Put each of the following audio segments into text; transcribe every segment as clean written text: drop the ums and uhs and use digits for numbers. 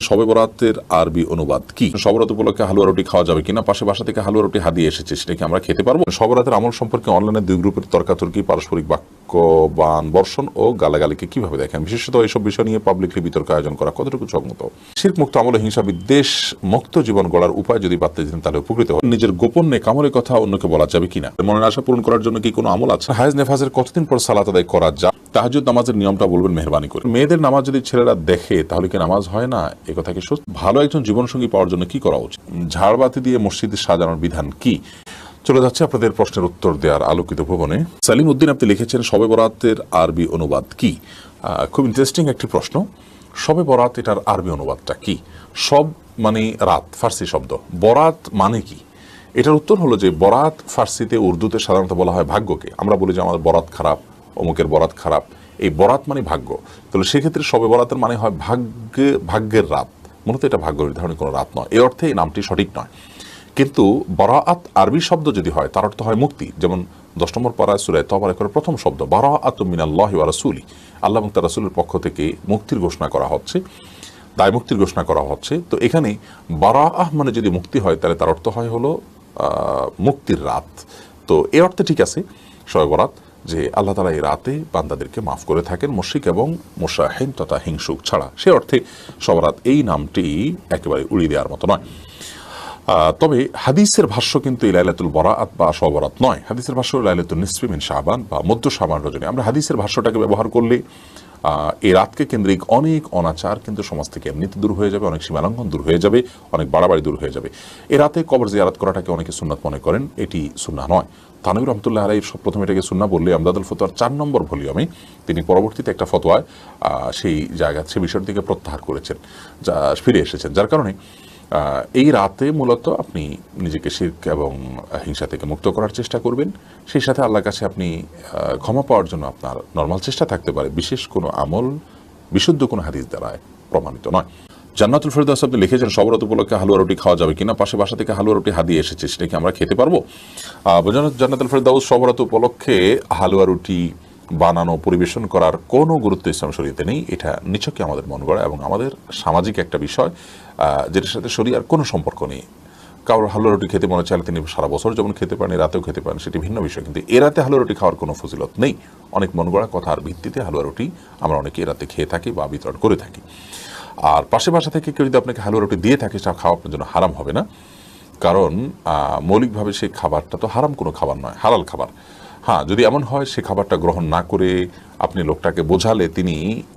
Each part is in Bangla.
শবে বরাতের আরবি অনুবাদ কি? শবে বরাত উপলক্ষে হালুয়া রুটি খাওয়া যাবে কিনা? পাশে বাসা থেকে হালুয়া রুটি হাদিয়ে এসেছে, সেটা কি আমরা খেতে পারবো? শবে বরাতের আমল সম্পর্কে অনলাইনে দুই গ্রুপের তর্কাতর্কি, পারস্পরিক বাক্যবান বর্ষণ ও গালাগালিকে কিভাবে দেখেন? বিশেষত এইসব বিষয় নিয়ে পাবলিকলি বিতর্ক আয়োজন করা কতটুকু সম্মত? শিরক মুক্ত আমল, হিংসা বিদ্বেষ মুক্ত জীবন গড়ার উপায় যদি বার্তা দিতেন তাহলে উপকৃত হয়। নিজের গোপন নেকামলের কথা অন্যকে বলা যাবে কিনা? মনের আশা পূরণ করার জন্য কি কোনো আমল আছে? হায়েজ নেফাজের কতদিন পর সালাত আদায় করা যায়? তাহাজ্জুদ নামাজের নিয়মটা বলবেন মেহরবানি করে। মেয়েদের নামাজ যদি ছেলেরা দেখে তাহলে কি নামাজ হয় না? এ কথা কি সত্যি? ভালো একজন জীবনসঙ্গী পাওয়ার জন্য কি করা উচিত? ঝাড়বাতি দিয়ে মসজিদে সাজানোর বিধান কি? চলে যাচ্ছে আপনাদের প্রশ্নের উত্তর দেওয়ার আলোকিত ভবনে। সালিম উদ্দিন আপনি লিখেছেন শবে বরাতের আরবি অনুবাদ কি? খুব ইন্টারেস্টিং একটি প্রশ্ন। শবে বরাত, এটার আরবি অনুবাদটা কি? সব মানে রাত, ফার্সি শব্দ। বরাত মানে কি? এটার উত্তর হলো যে বরাত ফার্সিতে, উর্দুতে সাধারণত বলা হয় ভাগ্যকে। আমরা বলি যে আমাদের বরাত খারাপ, অমুকের বরাত খারাপ। এই বরাত মানে ভাগ্য। তাহলে সেক্ষেত্রে শবে বরাতের মানে হয় ভাগ্যের রাত। মূলত এটা ভাগ্য নির্ধারণের কোনো রাত নয়, এই অর্থে এই নামটি সঠিক নয়। কিন্তু বরাআত আরবি শব্দ যদি হয় তার অর্থ হয় মুক্তি। যেমন 10 নম্বর পারায় সূরা তাওবার করে প্রথম শব্দ বারাআতুম মিনাল্লাহি ওয়া রাসূলি, আল্লাহ এবং তার রাসূলের পক্ষ থেকে মুক্তির ঘোষণা করা হচ্ছে, দায় মুক্তির ঘোষণা করা হচ্ছে। তো এখানে বারাআহ মানে যদি মুক্তি হয় তাহলে তার অর্থ হয় হলো মুক্তির রাত। তো এই অর্থে ঠিক আছে শবে বরাত, যে আল্লাহ তাআলা এই রাতে বান্দাদেরকে মাফ করে থাকেন মুশরিক এবং মুশাহিন তথা হিংসুক ছাড়া। সে অর্থে শবে বরাত এই নামটি একেবারে উড়িয়ে দেওয়ার মতো নয়। তবে হাদিসের ভাষ্য কিন্তু এই লাইলাতুল বরাআত বা শবে বরাত নয়। হাদিসের ভাষ্য লাইলাতুন নিসফি মিন শাবান বা মধ্য শাবান রজনী। আমরা হাদিসের ভাষ্যটাকে ব্যবহার করলে এই রাতকে কেন্দ্রিক অনেক অনাচার কিন্তু সমাজ থেকে এমনিতে দূর হয়ে যাবে, অনেক সীমালঙ্ঘন দূর হয়ে যাবে, অনেক বাড়াবাড়ি দূর হয়ে যাবে। এই রাতে কবর জিয়ারত করাটাকে অনেকে সুন্নাত মনে করেন, এটি সুন্নাহ নয়। থানভী রহমতুল্লাহ আলাইহি প্রথমে এটাকে সুন্নাহ বললে আমদাদুল ফতোয়ার 4 নম্বর ভলিউমে তিনি পরবর্তীতে একটা ফতোয়ায় সেই জায়গা, সে বিষয়ের দিকে প্রত্যাহার করেছেন, যা ফিরে এসেছেন। যার কারণে এই রাতে মূলত আপনি নিজেকে শিরক এবং হিংসা থেকে মুক্ত করার চেষ্টা করবেন। সেই সাথে আল্লাহর কাছে আপনি ক্ষমা পাওয়ার জন্য আপনার নর্মাল চেষ্টা থাকতে পারে। বিশেষ কোনো আমল বিশুদ্ধ কোনো হাদিস দ্বারা প্রমাণিত নয়। জান্নাতুল ফেরদাউস আপনি লিখেছেন শবে বরাত উপলক্ষে হালুয়া রুটি খাওয়া যাবে কিনা? পাশে বাসা থেকে হালুয়া রুটি হাদিয়ে এসেছে, সেটা কি আমরা খেতে পারবো? জান্নাতুল ফেরদাউস শবে বরাত উপলক্ষে হালুয়া রুটি বানানো, পরিবেশন করার কোনো গুরুত্ব ইসলাম শরীয়তে নেই। এটা নিছকই আমাদের মন গড়া এবং আমাদের সামাজিক একটা বিষয়, যেটার সাথে শরীয়তের কোনো সম্পর্ক নেই। কারোর হালুয়া রুটি খেতে মনে চাইলে তিনি সারা বছর যেমন খেতে পারেন, রাতেও খেতে পারেন, সেটি ভিন্ন বিষয়। কিন্তু এ রাতে হালুয়া রুটি খাওয়ার কোনো ফজিলত নেই। অনেক মন গড়া কথার ভিত্তিতে হালুয়া রুটি আমরা অনেকে এ রাতে খেয়ে থাকি বা বিতরণ করে থাকি। আর পাশে বাসা থেকে কেউ যদি আপনাকে হালুয়া রুটি দিয়ে থাকে, সেটা খাওয়া আপনার জন্য হারাম হবে না, কারণ মৌলিকভাবে সেই খাবারটা তো হারাম কোনো খাবার নয়, হালাল খাবার। হ্যাঁ, যদি এমন হয় সে খাবারটা গ্রহণ না করে আপনি লোকটাকে বোঝালে তিনি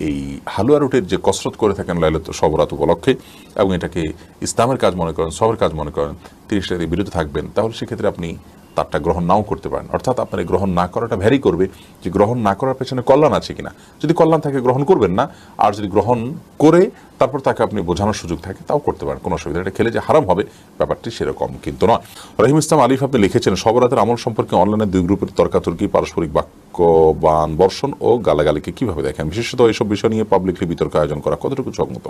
এই হালুয়া রুটির যে কসরত করে থাকেন লাইলাতুল শবে বরাত উপলক্ষে এবং এটাকে ইসলামের কাজ মনে করেন, সবের কাজ মনে করেন, 30 টাকা বিরুদ্ধে থাকবেন, তাহলে সেক্ষেত্রে আপনি তারটা গ্রহণ নাও করতে পারেন। অর্থাৎ আপনার এই গ্রহণ না করাটা ভ্যারি করবে যে গ্রহণ না করার পেছনে কল্যাণ আছে কিনা। যদি কল্যাণ থাকে গ্রহণ করবেন না, আর যদি গ্রহণ করে তারপর তাকে আপনি বোঝানোর সুযোগ থাকে তাও করতে পারেন, কোনো অসুবিধা। এটা খেলে যে হারাম হবে ব্যাপারটি সেরকম কিন্তু নয়। রহিম ইসলাম আলিফ আপনি লিখেছেন শবে বরাতের আমল সম্পর্কে অনলাইনে দুই গ্রুপের তর্কাতর্কি, পারস্পরিক বাক্যবান বর্ষণ ও গালাগালিকে কিভাবে দেখেন? বিশেষত এইসব বিষয় নিয়ে পাবলিকলি বিতর্ক আয়োজন করা কতটুকু সম্মত?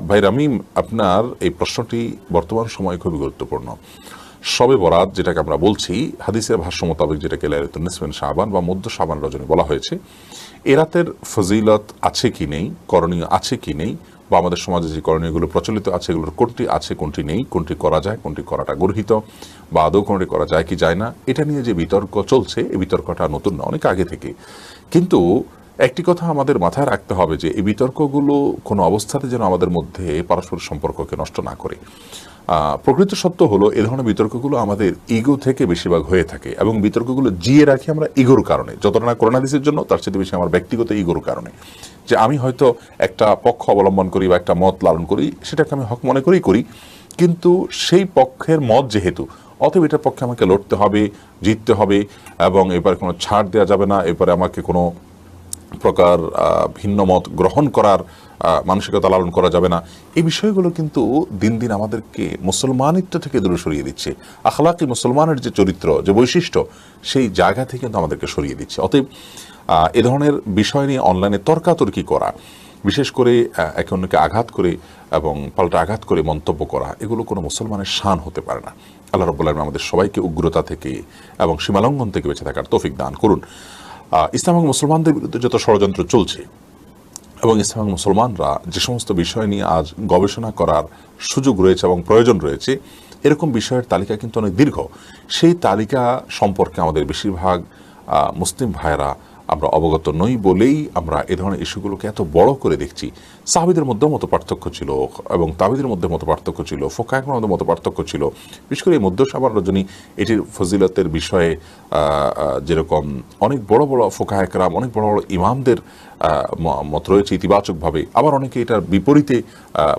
ভাই রামিম, আপনার এই প্রশ্নটি বর্তমান সময়ে খুবই গুরুত্বপূর্ণ। শবে বরাত যেটাকে আমরা বলছি, হাদিসের ভাষ্য মোতাবেক যেটাকে লাইলাতুন নিসফি মিন শাবান বা মধ্য শাবান রজনী বলা হয়েছে, এ রাতের ফজিলত আছে কি নেই, করণীয় আছে কি নেই, বা আমাদের সমাজে যে করণীয়গুলো প্রচলিত আছে এগুলোর কোনটি আছে কোনটি নেই, কোনটি করা যায় কোনটি করাটা গর্হিত, বা আদৌ কোনটি করা যায় কি যায় না, এটা নিয়ে যে বিতর্ক চলছে, এই বিতর্কটা নতুন না, অনেক আগে থেকে। কিন্তু একটি কথা আমাদের মাথায় রাখতে হবে যে এই বিতর্কগুলো কোনো অবস্থাতে যেন আমাদের মধ্যে পারস্পরিক সম্পর্ককে নষ্ট না করে। প্রকৃত সত্য হলো এ ধরনের বিতর্কগুলো আমাদের ইগো থেকে বেশিরভাগ হয়ে থাকে, এবং বিতর্কগুলো জিয়ে রাখি আমরা ইগোর কারণে, যতটা না করোনা হাদিসের জন্য তার চেয়ে বেশি আমার ব্যক্তিগত ইগোর কারণে। যে আমি হয়তো একটা পক্ষ অবলম্বন করি বা একটা মত লালন করি, সেটাকে আমি হক মনে করি, কিন্তু সেই পক্ষের মত যেহেতু, অতএব এটার পক্ষে আমাকে লড়তে হবে, জিততে হবে, এবং এবার কোনো ছাড় দেওয়া যাবে না, এরপরে আমাকে কোনো প্রকার ভিন্ন মত গ্রহণ করার মানসিকতা লালন করা যাবে না। এই বিষয়গুলো কিন্তু দিন দিন আমাদেরকে মুসলমানিত্ব থেকে দূরে সরিয়ে দিচ্ছে। আখলাকি মুসলমানের যে চরিত্র, যে বৈশিষ্ট্য, সেই জায়গা থেকে কিন্তু আমাদেরকে সরিয়ে দিচ্ছে। অতএব এ ধরনের বিষয় নিয়ে অনলাইনে তর্কাতর্কি করা, বিশেষ করে একে অন্যকে আঘাত করে এবং পাল্টা আঘাত করে মন্তব্য করা, এগুলো কোনো মুসলমানের শান হতে পারে না। আল্লাহ রাব্বুল আলামিন আমাদের সবাইকে উগ্রতা থেকে এবং সীমালঙ্ঘন থেকে বেঁচে থাকার তৌফিক দান করুন। ইসলাম এবং মুসলমানদের বিরুদ্ধে যত ষড়যন্ত্র চলছে, এবং ইসলামিক মুসলমানরা যে সমস্ত বিষয় নিয়ে আজ গবেষণা করার সুযোগ রয়েছে এবং প্রয়োজন রয়েছে, এরকম বিষয়ের তালিকা কিন্তু অনেক দীর্ঘ। সেই তালিকা সম্পর্কে আমাদের বেশিরভাগ মুসলিম ভাইয়েরা আমরা অবগত নই বলেই আমরা এ ধরনের ইস্যুগুলোকে এত বড় করে দেখছি। সাহাবীদের মধ্যেও মত পার্থক্য ছিল এবং তাবিদের মধ্যে মত পার্থক্য ছিল, ফোকাহের মধ্যে মত পার্থক্য ছিল। বিশেষ করে এই মধ্য শাবান রজনী এটির ফজিলতের বিষয়ে যেরকম অনেক বড় বড় ফোকাহে কেরাম, অনেক বড় বড় ইমামদের মত রয়েছে ইতিবাচকভাবে, আবার অনেকে এটার বিপরীতে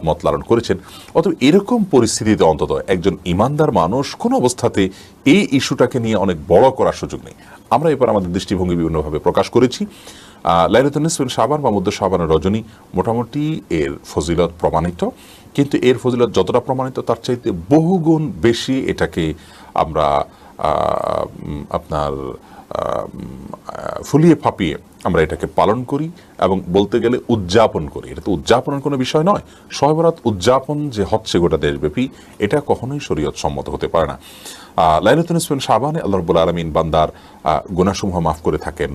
মত লালন করেছেন। অতএব এরকম পরিস্থিতিতে অন্তত একজন ইমানদার মানুষ কোনো অবস্থাতে এই ইস্যুটাকে নিয়ে অনেক বড় করার সুযোগ নেই। আমরা এবার আমাদের দৃষ্টিভঙ্গি বিভিন্নভাবে প্রকাশ করেছি। লাইলাতুন নিসফ শাবান বা মধ্য শাবানের রজনী মোটামুটি এর ফজিলত প্রমাণিত, কিন্তু এর ফজিলত যতটা প্রমাণিত তার চাইতে বহুগুণ বেশি এটাকে আমরা আপনার ফুলিয়ে ফাঁপিয়ে আমরা এটাকে পালন করি এবং বলতে গেলে উদযাপন করি। এটা তো উদযাপনের কোনো বিষয় নয়। শবে বরাত উদযাপন যে হচ্ছে গোটা দেশব্যাপী, এটা কখনোই শরীয়ত সম্মত হতে পারে না। লাইলাতুন নিসফ শাবানে আল্লাহ রাব্বুল আলামিন বান্দার গুনাহসমূহ মাফ করে থাকেন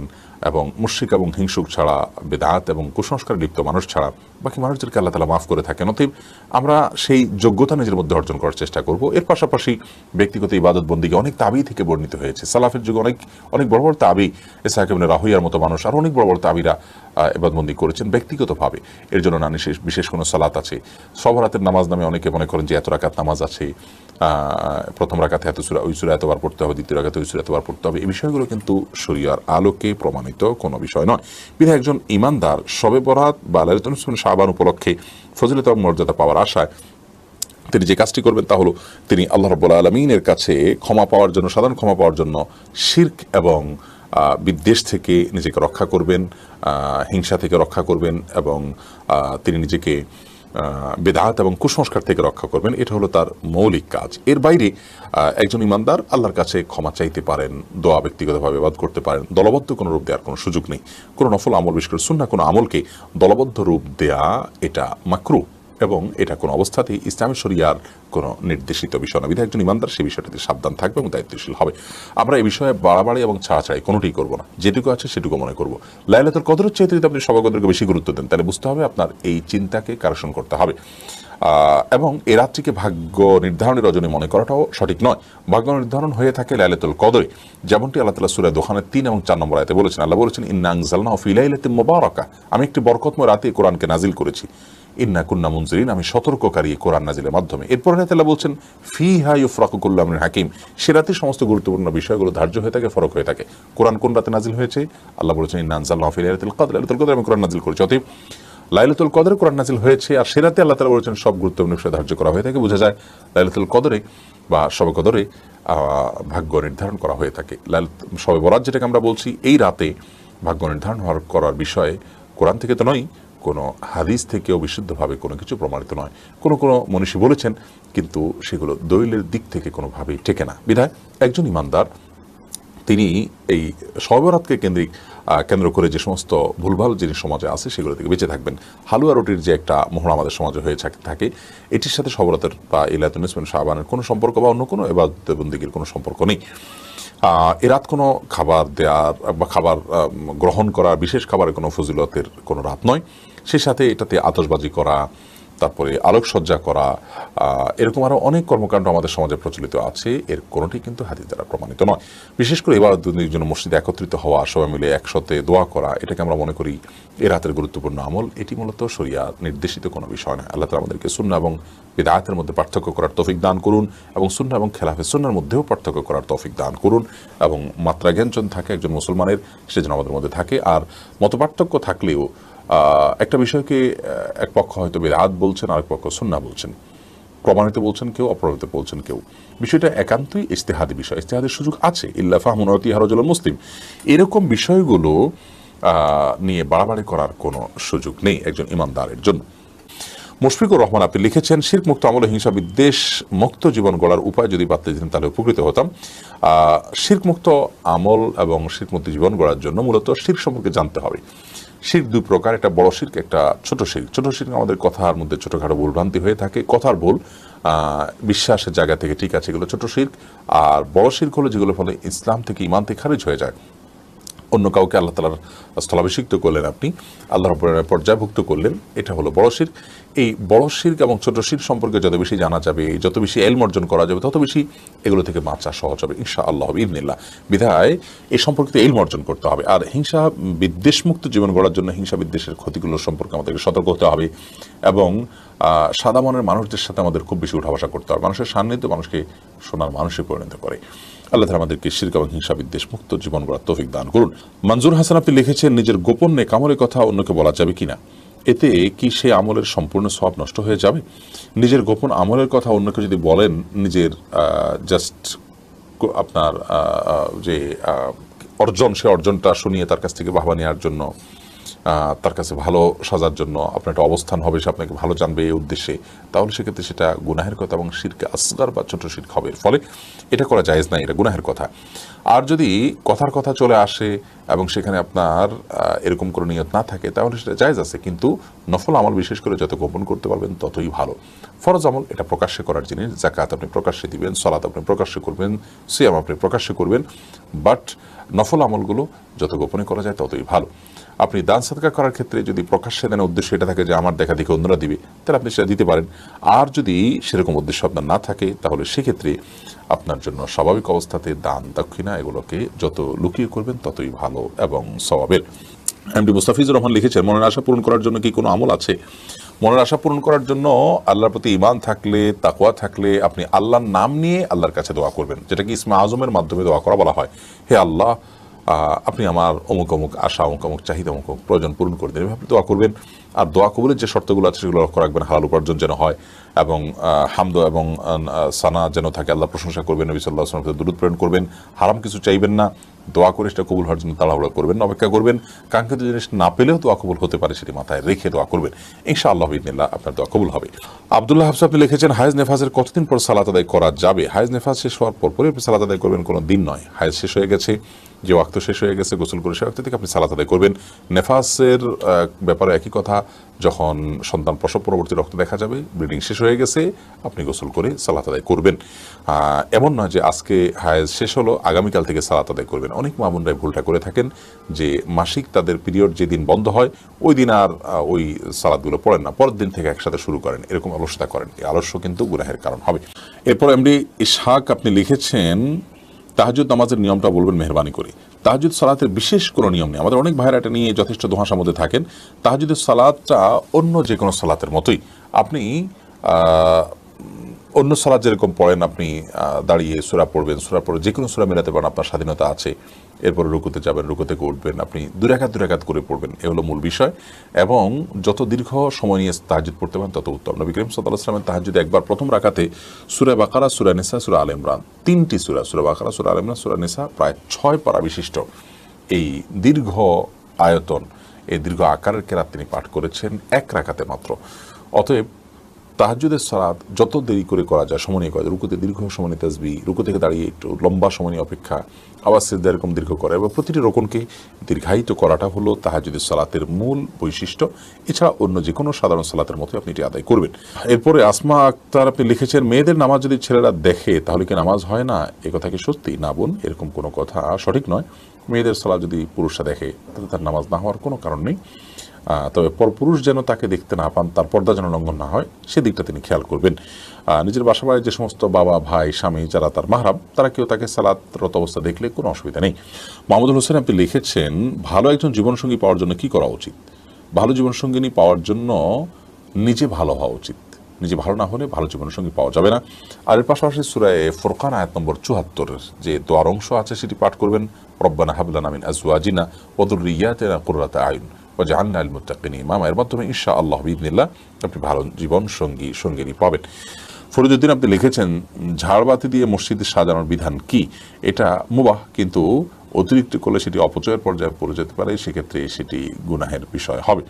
এবং মুশরিক এবং হিংসুক ছাড়া, বিদআত এবং কুসংস্কারে লিপ্ত মানুষ ছাড়া বাকি মানুষদেরকে আল্লাহ তাআলা মাফ করে থাকেন। অতএব আমরা সেই যোগ্যতা নিজের মধ্যে অর্জন করার চেষ্টা করব। এর পাশাপাশি ব্যক্তিগত ইবাদত বন্দিকে অনেক তাবি থেকে বর্ণিত হয়েছে। সালাফের যুগে অনেক বড় বড় তাবি, ইসহাক ইবনে রাহুয়ার মতো মানুষ আর অনেক বড় বড় তাবিরা ইবাদতবন্দি করেছেন ব্যক্তিগতভাবে। এর জন্য না বিশেষ কোনো সালাত আছে। সব রাতের নামাজ নামে অনেকে মনে করেন যে এত রাকাত নামাজ আছে, প্রথম রাকাতে এত সূরা, ওই সূরা এতবার পড়তে হবে, দ্বিতীয় রাকাতে ওই সূরা এতবার পড়তে হবে। এই বিষয়গুলো কিন্তু শরিয়ার আলোকে প্রমাণিত কোনো বিষয় নয়। বিধায় একজন ঈমানদার শবে বরাত বা লাইলাতুন নিসফ শাবান উপলক্ষে ফজিলত এবং মর্যাদা পাওয়ার আশায় তিনি যে কাজটি করবেন তা হলো তিনি আল্লাহ রাব্বুল আলামিনের কাছে ক্ষমা পাওয়ার জন্য, সাধারণ ক্ষমা পাওয়ার জন্য শিরক এবং বিদ্বেষ থেকে নিজেকে রক্ষা করবেন, হিংসা থেকে রক্ষা করবেন এবং তিনি নিজেকে বেদাত এবং কুসংস্কার থেকে রক্ষা করবেন। এটা হলো তার মৌলিক কাজ। এর বাইরে একজন ইমানদার আল্লাহর কাছে ক্ষমা চাইতে পারেন, দোয়া ব্যক্তিগতভাবে ইবাদত করতে পারেন। দলবদ্ধ কোনো রূপ দেওয়ার কোনো সুযোগ নেই। কোনো নফল আমল, বিশেষ করে সুন্নাহ কোনো আমলকে দলবদ্ধ রূপ দেয়া এটা মাকরুহ এবং এটা কোনো অবস্থাতেই ইসলামী শরিয়ার কোনো নির্দেশিত বিষয় না। বিধায় একজন ইমানদার সেই বিষয়টাতে সাবধান থাকবে এবং দায়িত্বশীল হবে। আমরা এই বিষয়ে বাড়াবাড়ি এবং ছাড়াছাড়ি কোনোটিই করবো না। যেটুকু আছে সেটুকু মনে করবো। লাইলাতুল কদরের চাইতে যদি আপনি শবে কদরকে বেশি গুরুত্ব দেন, তাহলে বুঝতে হবে আপনার এই চিন্তাকে কারেকশন করতে হবে। এবং এ রাত্রিকে ভাগ্য নির্ধারণের রজনী মনে করাটাও সঠিক নয়। ভাগ্য নির্ধারণ হয়ে থাকে লাইলাতুল কদরে, যেমনটি আল্লাহ তাআলা সূরা দোহানের 3 এবং 4 নম্বর আয়াতে বলেছেন। আল্লাহ বলেছেন, ইন্না আনজালনাহু ফি লাইলাতিন মুবারাকা, আমি একটি বরকতময় রাতে কোরআনকে নাজিল করেছি। ইন্না কুন্না মুনজিরিন, আমি সতর্ককারী কোরআন নাজিলের মাধ্যমে। এরপর আল্লাহ বলছেন, ফিহা ইউফরাকু কুল্লু আমরিন হাকিম, সে রাতে সমস্ত গুরুত্বপূর্ণ বিষয়গুলো ধার্য হয়ে থাকে, ফরক হয়ে থাকে। কোরআন কোন রাতে নাজিল হয়েছে? আল্লাহ বলেছেন, ইন্না আনজালনাহু ফি লাইলাতুল কদর, লাইলাতুল কদরে আমি কোরআন নাজিল করেছি। অতএব লাইলাতুল কদরে কোরআন নাজিল হয়েছে আর সে রাতে আল্লাহ তাআলা বলেছেন সব গুরুত্বপূর্ণ বিষয় ধার্য করা হয়ে থাকে। বোঝা যায় লাইলাতুল কদরে বা শবে কদরে ভাগ্য নির্ধারণ করা হয়ে থাকে। শবে বরাত যেটাকে আমরা বলছি, এই রাতে ভাগ্য নির্ধারণ করার বিষয়ে কোরআন থেকে তো নয়, কোনো হাদিস থেকেও বিশুদ্ধভাবে কোনো কিছু প্রমাণিত নয়। কোনো মনীষী বলেছেন, কিন্তু সেগুলো দলিলের দিক থেকে কোনোভাবেই টেকে না। বিধায় একজন ইমানদার তিনি এই শবে বরাতকে কেন্দ্র করে যে সমস্ত ভুলভাল জিনিস সমাজে আছে সেগুলো থেকে বেঁচে থাকবেন। হালুয়া রুটির যে একটা মোহরা আমাদের সমাজে হয়ে থাকে, এটির সাথে শবে বরাতের বা লাইলাতুন নিসফ শাবানের কোনো সম্পর্ক বা অন্য কোনো ইবাদত বন্দেগীর কোনো সম্পর্ক নেই। এ রাত কোনো খাবার দেওয়ার বা খাবার গ্রহণ করা, বিশেষ খাবারের কোনো ফজিলতের কোনো রাত নয়। সেই সাথে এটাতে আতশবাজি করা, তারপরে আলোকসজ্জা করা, এরকম আরও অনেক কর্মকাণ্ড আমাদের সমাজে প্রচলিত আছে। এর কোনোটি কিন্তু হাদিস দ্বারা প্রমাণিত নয়। বিশেষ করে ইবাদতের জন্য মসজিদে একত্রিত হওয়া, সবাই মিলে একসাথে দোয়া করা, এটাকে আমরা মনে করি এ রাতের গুরুত্বপূর্ণ আমল। এটি মূলত শরিয়া নির্দেশিত কোনো বিষয় নয়। আল্লাহ তাআলা আমাদেরকে সুন্নাহ এবং বিদআতের মধ্যে পার্থক্য করার তৌফিক দান করুন এবং সুন্নাহ এবং খেলাফে সুন্নাহর মধ্যেও পার্থক্য করার তৌফিক দান করুন এবং মাত্রা জ্ঞান যেন থাকে একজন মুসলমানের, সে যেন আমাদের মধ্যে থাকে। আর মতপার্থক্য থাকলেও একটা বিষয়কে এক পক্ষ হয়তো বিদআত বলছেন, আরেক পক্ষ সুন্নাহ বলছেন, প্রমাণিত বলছেন কেউ, অপ্রমাণিত বলছেন কেউ। বিষয়টা একান্তই ইজতিহাদি বিষয়, ইজতিহাদের সুযোগ আছে। ইল্লা ফাহমুন ওয়াতিহা রাজুলুন মুসলিম, এরকম বিষয়গুলো নিয়ে বাড়াবাড়ি করার কোনো সুযোগ নেই একজন ইমানদারের জন্য। মুশফিকুর রহমান আপনি লিখেছেন, শিরক মুক্ত আমলে হিংসা বিদ্বেষ মুক্ত জীবন গড়ার উপায় যদি পারতে দিতেন তাহলে উপকৃত হতাম। শিরক মুক্ত আমল এবং শিরক মুক্ত জীবন গড়ার জন্য মূলত শিরক সম্পর্কে জানতে হবে। শিরক দুই প্রকার, একটা বড় শিরক, একটা ছোট শিরক। ছোট শিরক আমাদের কথার মধ্যে ছোটখাটো ভুলভ্রান্তি হয়ে থাকে, কথার ভুল, বিশ্বাসের জায়গা থেকে ঠিক আছে, এগুলো ছোট শিরক। আর বড় শিরক হলো যেগুলো ফলে ইসলাম থেকে, ঈমান থেকে খারিজ হয়ে যায়। অন্য কাউকে আল্লাহ তাআলার স্থলাভিষিক্ত করলেন, আপনি আল্লাহর পর্যায়ভুক্ত করলেন, এটা হলো বড় শিরক। এই বড় শিরক এবং ছোট শিরক সম্পর্কে যত বেশি জানা যাবে, যত বেশি ইলম অর্জন করা যাবে, তত বেশি এগুলো থেকে বাঁচা সহজ হবে ইনশাআল্লাহ বিইذنিল্লাহ। বিধায় এই সম্পর্কিত ইলম অর্জন করতে হবে। আর হিংসা বিদ্বেষমুক্ত জীবন গড়ার জন্য হিংসা বিদ্বেষের ক্ষতিগুলো সম্পর্কে আমাদেরকে সতর্ক হতে হবে এবং সাদা মনের মানুষদের সাথে আমাদের খুব বেশি উঠা বসা করতে হবে। মানুষের সান্নিধ্য মানুষকে সোনার মানুষে পরিণত করে। আল্লাহ তাআলা আমাদেরকে শিরক এবং হিংসা বিদ্বেষ মুক্ত জীবন গড়ার তৌফিক দান করুন। মনজুর হাসান আপনি লিখেছেন, নিজের গোপন নেক আমলের কথা অন্যকে বলা যাবে কিনা? এতে কি সে আমলের সম্পূর্ণ সওয়াব নষ্ট হয়ে যাবে? নিজের গোপন আমলের কথা অন্যকে যদি বলেন, নিজের জাস্ট আপনার যে অর্জন, সে অর্জনটা শুনিয়ে তার কাছ থেকে বাহবা নেওয়ার জন্য, তার কাছে ভালো সাজার জন্য আপনার একটা অবস্থান হবে, সে আপনাকে ভালো জানবে এই উদ্দেশ্যে, তাহলে সেক্ষেত্রে সেটা গুনাহের কথা এবং শিরকে আসগার বা ছোট শিরক হবে। ফলে এটা করা জায়েজ নাই, এটা গুনাহের কথা। আর যদি কথার কথা চলে আসে এবং সেখানে আপনার এরকম কোনো নিয়ত না থাকে, তাহলে সেটা জায়েজ আছে। কিন্তু নফল আমল বিশেষ করে যত গোপন করতে পারবেন ততই ভালো। ফরজ আমল এটা প্রকাশ্যে করার জিনিস, যাকাত আপনি প্রকাশ্যে দিবেন, সালাত আপনি প্রকাশ্যে করবেন, সিয়াম আপনি প্রকাশ্যে করবেন, বাট নফল আমলগুলো যত গোপনে করা যায় ততই ভালো। আপনি দান সাদকা করার ক্ষেত্রে যদি প্রকাশ্যে দেন উদ্দেশ্য এটা থাকে যে আমার দেখা দেখে অন্যরা দিবে, তাহলে আপনি সেটা দিতে পারেন। আর যদি সেরকম উদ্দেশ্য আপনার না থাকে, তাহলে সেক্ষেত্রে আপনার জন্য স্বাভাবিক অবস্থাতে দান দক্ষিণা এগুলোকে যত লুকিয়ে করবেন ততই ভালো এবং সওয়াবের। এমডি মুস্তাফিজুর রহমান লিখেছেন, মনের আশা পূরণ করার জন্য কি কোনো আমল আছে? মনের আশা পূরণ করার জন্য আল্লাহর প্রতি ঈমান থাকলে, তাকওয়া থাকলে আপনি আল্লাহর নাম নিয়ে আল্লাহর কাছে দোয়া করবেন, যেটাকে ইসমে আজমের মাধ্যমে দোয়া করা বলা হয়। হে আল্লাহ, আপনি আমার অমুক অমুক আশা, অমুক অমুক চাহিদা, অমুক অমুক প্রয়োজন পূরণ করে দেবেন, আপনি দোয়া করবেন। আর দোয়া কবুলের যে শর্তগুলো আছে সেগুলো লক্ষ্য রাখবেন, হালাল উপার্জন যেন হয় এবং হামদ এবং সানা যেন থাকে, আল্লাহ প্রশংসা করবেন, নবী সাল্লাল্লাহু আলাইহি ওয়াসাল্লাম দুরূদ প্রেরণ করবেন, হারাম কিছু চাইবেন না, দোয়া করে সেটা কবুল হওয়ার জন্য তাড়াহুড়া করবেন না, অপেক্ষা করবেন। কাঙ্ক্ষিত জিনিস না পেলেও দোয়া কবুল হতে পারে, সেটি মাথায় রেখে দোয়া করবেন, ইনশাআল্লাহ বিইذনিল্লাহ আপনার দোয়া কবুল হবে। আব্দুল্লাহ হাফসা আপনি লিখেছেন, হায়েজ নেফাজের কতদিন পর সালাত আদায় করা যাবে? হায়েজ নেফাজ শেষ হওয়ার পরপরই আপনি সালাত আদায় করবেন, কোনো দিন নয়। হায়েজ শেষ হয়ে গেছে, যে ওয়াক্ত শেষ হয়ে গেছে, গোসল করে সে ওয়াক্ত থেকে আপনি সালাত আদায় করবেন। নেফাসের ব্যাপারে একই কথা, যখন সন্তান প্রসব পরবর্তী রক্ত দেখা যাবে, ব্লিডিং শেষ হয়ে গেছে, আপনি গোসল করে সালাত আদায় করবেন। এমন নয় যে আজকে হায়েজ শেষ হলো আগামীকাল থেকে সালাত আদায় করবেন। অনেক মা বোনরাই ভুলটা করে থাকেন যে মাসিক তাদের পিরিয়ড যেদিন বন্ধ হয় ওই দিন আর ওই সালাতগুলো পড়েন না, পরের দিন থেকে একসাথে শুরু করেন, এরকম অলসতা করেন। এই আলস্য কিন্তু গুনাহের কারণ হবে। এরপর এমডি ইসহাক আপনি লিখেছেন, তাহাজ্জুদ নামাজের নিয়মটা বলবেন মেহরবানি করে। তাহাজ্জুদ সালাতের বিশেষ কোনো নিয়ম নেই। আমাদের অনেক ভাইয়েরা এটা নিয়ে যথেষ্ট ধোঁয়াশার মধ্যে থাকেন। তাহাজ্জুদের সালাতটা অন্য যে কোনো সালাতের মতোই। আপনি অন্য সালাত যেরকম পড়েন, আপনি দাঁড়িয়ে সূরা পড়বেন, সূরা পড়ে যে কোনো সূরা মেলাতে পারেন, আপনার স্বাধীনতা আছে। এরপরে রুকুতে যাবেন, রুকু থেকে উঠবেন, আপনি দুই রাকাত করে পড়বেন, এ হলো মূল বিষয়। এবং যত দীর্ঘ সময় নিয়ে তাহাজ্জুদ পড়তে পারেন তত উত্তম। নবী করিম সাল্লাল্লাহু আলাইহি ওয়াসাল্লাম তাহাজ্জুদে একবার প্রথম রাকাতে সূরা বাকারা, সূরা নিসা, সূরা আলে ইমরান, তিনটি সূরা, সূরা বাকারা, সূরা আলে ইমরান, সূরা নিসা, প্রায় 6 পারা বিশিষ্ট এই দীর্ঘ আয়তন, এই দীর্ঘ আকারের কেরাত তিনি পাঠ করেছেন এক রাকাতে মাত্র। অতএব তাহাজ্জুদের সালাত যত দেরি করে করা যায়, সময় নিয়ে করা যায়, রুকুতে দীর্ঘ সময় নিয়ে তাসবিহ, রুকু থেকে দাঁড়িয়ে একটু লম্বা সময় নিয়ে অপেক্ষা, আবার সিজদা এরকম দীর্ঘ করা, এবং প্রতিটি রকমকে দীর্ঘায়িত করাটা হলো তাহাজ্জুদের সালাতের মূল বৈশিষ্ট্য। এছাড়া অন্য যে কোনো সাধারণ সালাতের মতো আপনি এটি আদায় করবেন। এরপরে আসমা আক্তার আপনি লিখেছেন, মেয়েদের নামাজ যদি ছেলেরা দেখে তাহলে কি নামাজ হয় না? এ কথা কি সত্যি? না বোন, এরকম কোনো কথা সঠিক নয়। মেয়েদের সালাত যদি পুরুষরা দেখে তাহলে তার নামাজ না হওয়ার কোনো কারণ নেই। তবে পরপুরুষ যেন তাকে দেখতে না পান, তার পর্দা যেন লঙ্ঘন না হয়, সেদিকটা তিনি খেয়াল করবেন। নিজের বাসা বাড়ির যে সমস্ত বাবা, ভাই, স্বামী যারা তার মাহরাম, তারা কেউ তাকে সালাতরত অবস্থা দেখলে কোনো অসুবিধা নেই। মাহমুদুল হোসেন আপনি লিখেছেন, ভালো একজন জীবনসঙ্গী পাওয়ার জন্য কি করা উচিত? ভালো জীবনসঙ্গিনী পাওয়ার জন্য নিজে ভালো হওয়া উচিত। নিজে ভালো না হলে ভালো জীবনসঙ্গী পাওয়া যাবে না। আর এর পাশাপাশি সূরা ফুরকান আয়াত নম্বর 74 যে দোয়ার অংশ আছে সেটি পাঠ করবেন, রব্বানা হাব লানা মিন আজওয়াজিনা ওয়া যুররিয়াতিনা কুররাতা আয়ুন ওয়াজআলনা লিল মুত্তাকিনা ইমামা। এর মাধ্যমে ইনশাআল্লাহ বিইذনিল্লাহ আপনি ভালো জীবন সঙ্গিনী পাবেন। ফরিদউদ্দিন আপনি লিখেছেন, ঝাড়বাতি দিয়ে মসজিদে সাজানোর বিধান কি? এটা মুবাহ, কিন্তু অতিরিক্ত করলে সেটি অপচয়ের পর্যায়ে পড়ে যেতে পারে, সেক্ষেত্রে সেটি গুনাহের বিষয় হবে।